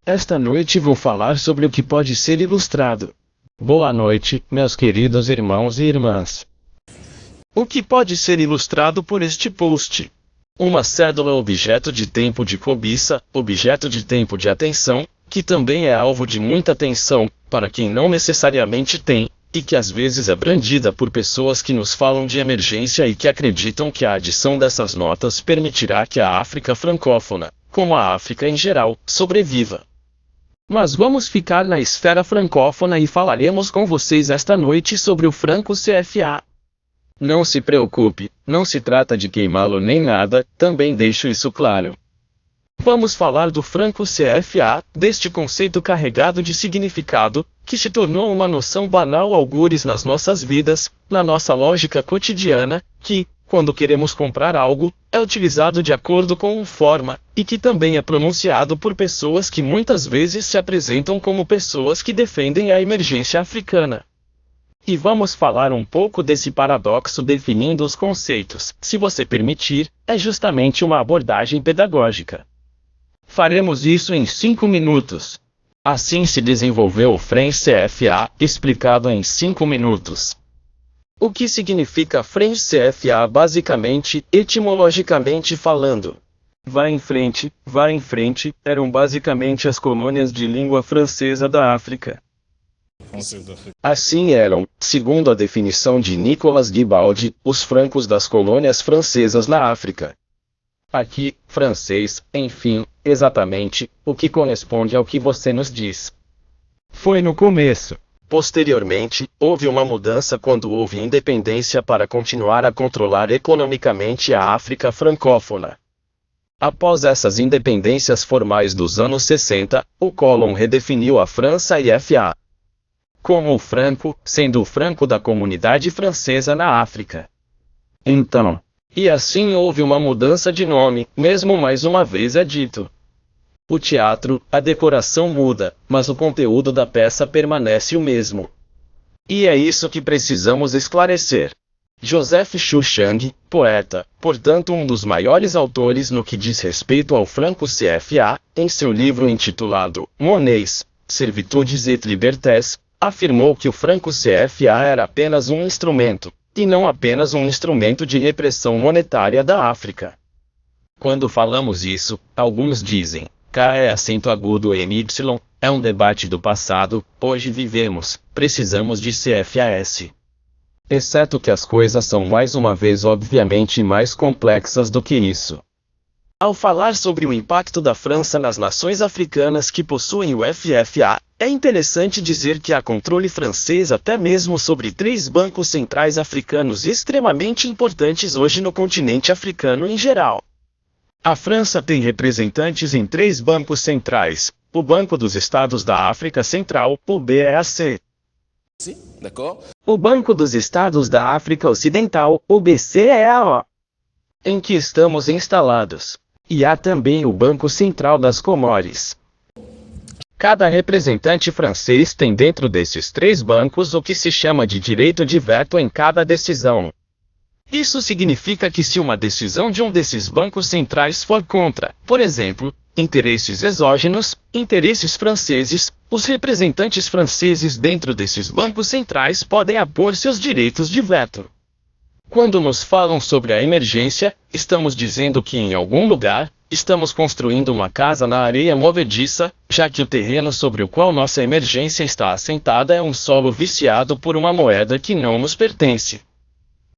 Esta noite vou falar sobre o que pode ser ilustrado. Boa noite, meus queridos irmãos e irmãs. O que pode ser ilustrado por este post? Uma cédula objeto de tempo de cobiça, objeto de tempo de atenção, que também é alvo de muita atenção, para quem não necessariamente tem, e que às vezes é brandida por pessoas que nos falam de emergência e que acreditam que a adição dessas notas permitirá que a África francófona, como a África em geral, sobreviva. Mas vamos ficar na esfera francófona e falaremos com vocês esta noite sobre o franco CFA. Não se preocupe, não se trata de queimá-lo nem nada, também deixo isso claro. Vamos falar do franco CFA, deste conceito carregado de significado, que se tornou uma noção banal algures nas nossas vidas, na nossa lógica cotidiana, que, quando queremos comprar algo, é utilizado de acordo com uma forma, e que também é pronunciado por pessoas que muitas vezes se apresentam como pessoas que defendem a emergência africana. E vamos falar um pouco desse paradoxo definindo os conceitos. Se você permitir, é justamente uma abordagem pedagógica. Faremos isso em 5 minutos. Assim se desenvolveu o French CFA, explicado em 5 minutos. O que significa French CFA basicamente, etimologicamente falando? Vá em frente, eram basicamente as colônias de língua francesa da África. Assim eram, segundo a definição de Nicolas Guibaldi, os francos das colônias francesas na África. Aqui, francês, enfim, exatamente, o que corresponde ao que você nos diz. Foi no começo. Posteriormente, houve uma mudança quando houve independência para continuar a controlar economicamente a África francófona. Após essas independências formais dos anos 60, o Colomb redefiniu a França e FA como o franco, sendo o franco da comunidade francesa na África. Então, e assim houve uma mudança de nome, mesmo mais uma vez é dito. O teatro, a decoração muda, mas o conteúdo da peça permanece o mesmo. E é isso que precisamos esclarecer. Joseph Chouchang, poeta, portanto um dos maiores autores no que diz respeito ao franco CFA, em seu livro intitulado Monnaies, Servitudes et Libertés, afirmou que o franco CFA era apenas um instrumento, e não apenas um instrumento de repressão monetária da África. Quando falamos isso, alguns dizem, K é acento agudo MY, é um debate do passado, hoje vivemos, precisamos de CFAS. Exceto que as coisas são mais uma vez obviamente mais complexas do que isso. Ao falar sobre o impacto da França nas nações africanas que possuem o FFA, é interessante dizer que há controle francês até mesmo sobre 3 bancos centrais africanos extremamente importantes hoje no continente africano em geral. A França tem representantes em 3 bancos centrais, o Banco dos Estados da África Central, o BEAC. Sim, d'accord. O Banco dos Estados da África Ocidental, o BCEAO, em que estamos instalados. E há também o Banco Central das Comores. Cada representante francês tem dentro desses 3 bancos o que se chama de direito de veto em cada decisão. Isso significa que se uma decisão de um desses bancos centrais for contra, por exemplo, interesses exógenos, interesses franceses, os representantes franceses dentro desses bancos centrais podem apor seus direitos de veto. Quando nos falam sobre a emergência, estamos dizendo que em algum lugar, estamos construindo uma casa na areia movediça, já que o terreno sobre o qual nossa emergência está assentada é um solo viciado por uma moeda que não nos pertence.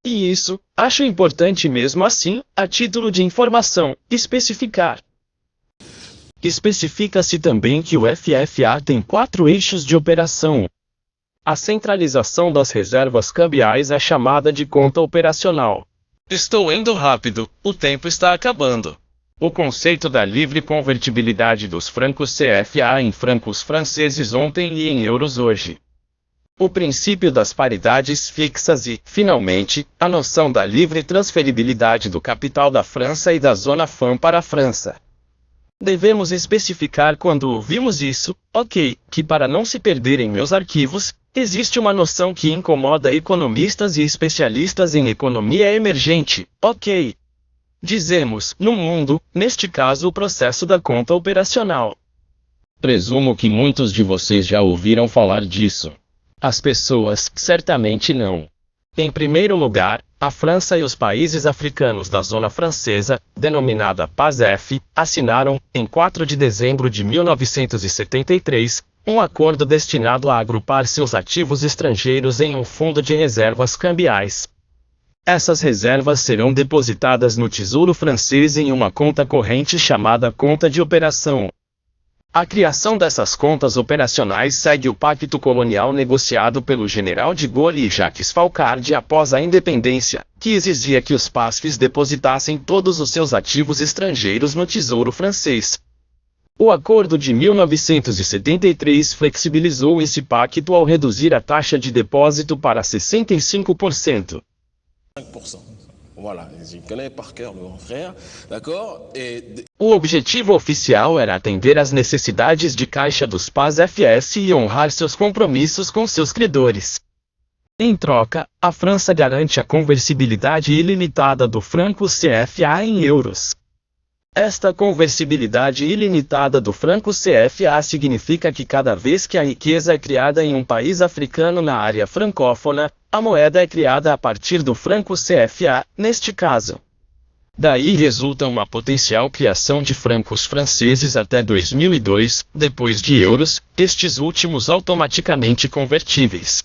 E isso, acho importante mesmo assim, a título de informação, especificar. Especifica-se também que o FFA tem 4 eixos de operação. A centralização das reservas cambiais é chamada de conta operacional. Estou indo rápido, o tempo está acabando. O conceito da livre convertibilidade dos francos CFA em francos franceses ontem e em euros hoje. O princípio das paridades fixas e, finalmente, a noção da livre transferibilidade do capital da França e da zona FAM para a França. Devemos especificar quando ouvimos isso, ok, que para não se perder em meus arquivos, existe uma noção que incomoda economistas e especialistas em economia emergente, ok. Dizemos, no mundo, neste caso o processo da conta operacional. Presumo que muitos de vocês já ouviram falar disso. As pessoas certamente não. Em primeiro lugar, a França e os países africanos da zona francesa, denominada PASEF, assinaram, em 4 de dezembro de 1973, um acordo destinado a agrupar seus ativos estrangeiros em um fundo de reservas cambiais. Essas reservas serão depositadas no Tesouro Francês em uma conta corrente chamada Conta de Operação. A criação dessas contas operacionais segue o pacto colonial negociado pelo general de Gaulle e Jacques Falcardi após a independência, que exigia que os PASFs depositassem todos os seus ativos estrangeiros no Tesouro Francês. O Acordo de 1973 flexibilizou esse pacto ao reduzir a taxa de depósito para 65%. 5%. Voilà, je connais par cœur le grand frère, d'accord? O objetivo oficial era atender às necessidades de caixa dos PASFs e honrar seus compromissos com seus credores. Em troca, a França garante a conversibilidade ilimitada do franco CFA em euros. Esta conversibilidade ilimitada do franco CFA significa que cada vez que a riqueza é criada em um país africano na área francófona, a moeda é criada a partir do franco CFA, neste caso. Daí resulta uma potencial criação de francos franceses até 2002, depois de euros, estes últimos automaticamente convertíveis.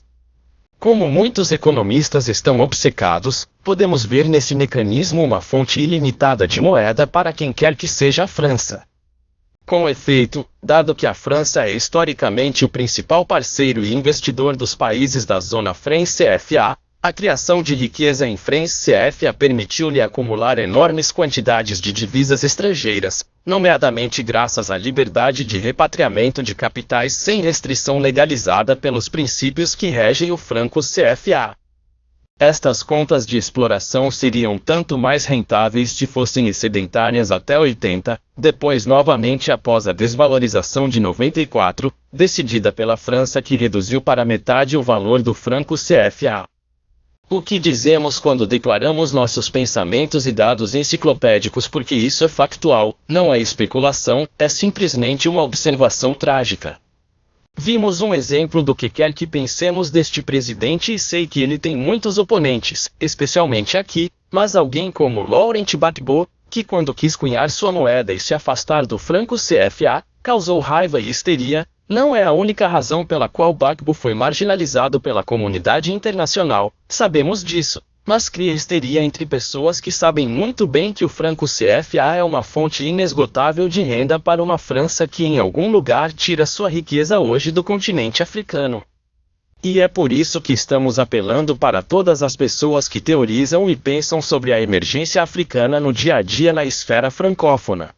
Como muitos economistas estão obcecados, podemos ver nesse mecanismo uma fonte ilimitada de moeda para quem quer que seja a França. Com efeito, dado que a França é historicamente o principal parceiro e investidor dos países da zona franco-CFA, a criação de riqueza em franco-CFA permitiu-lhe acumular enormes quantidades de divisas estrangeiras, nomeadamente graças à liberdade de repatriamento de capitais sem restrição legalizada pelos princípios que regem o franco-CFA. Estas contas de exploração seriam tanto mais rentáveis se fossem excedentárias até 80, depois novamente após a desvalorização de 94, decidida pela França que reduziu para metade o valor do franco CFA. O que dizemos quando declaramos nossos pensamentos e dados enciclopédicos porque isso é factual, não é especulação, é simplesmente uma observação trágica. Vimos um exemplo do que quer que pensemos deste presidente e sei que ele tem muitos oponentes, especialmente aqui, mas alguém como Laurent Gbagbo, que quando quis cunhar sua moeda e se afastar do franco CFA, causou raiva e histeria, não é a única razão pela qual Gbagbo foi marginalizado pela comunidade internacional, sabemos disso. Mas cria histeria entre pessoas que sabem muito bem que o franco CFA é uma fonte inesgotável de renda para uma França que em algum lugar tira sua riqueza hoje do continente africano. E é por isso que estamos apelando para todas as pessoas que teorizam e pensam sobre a emergência africana no dia a dia na esfera francófona.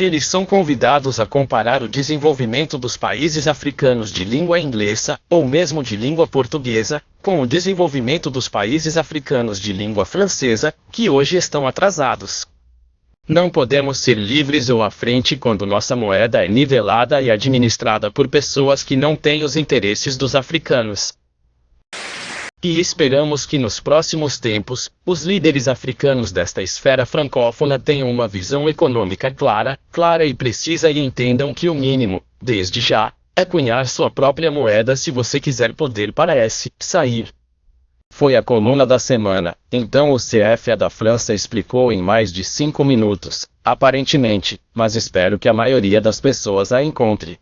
Eles são convidados a comparar o desenvolvimento dos países africanos de língua inglesa, ou mesmo de língua portuguesa, com o desenvolvimento dos países africanos de língua francesa, que hoje estão atrasados. Não podemos ser livres ou à frente quando nossa moeda é nivelada e administrada por pessoas que não têm os interesses dos africanos. E esperamos que nos próximos tempos, os líderes africanos desta esfera francófona tenham uma visão econômica clara e precisa e entendam que o mínimo, desde já, é cunhar sua própria moeda se você quiser poder para sair. Foi a coluna da semana, então o CFA da França explicou em mais de 5 minutos, aparentemente, mas espero que a maioria das pessoas a encontre.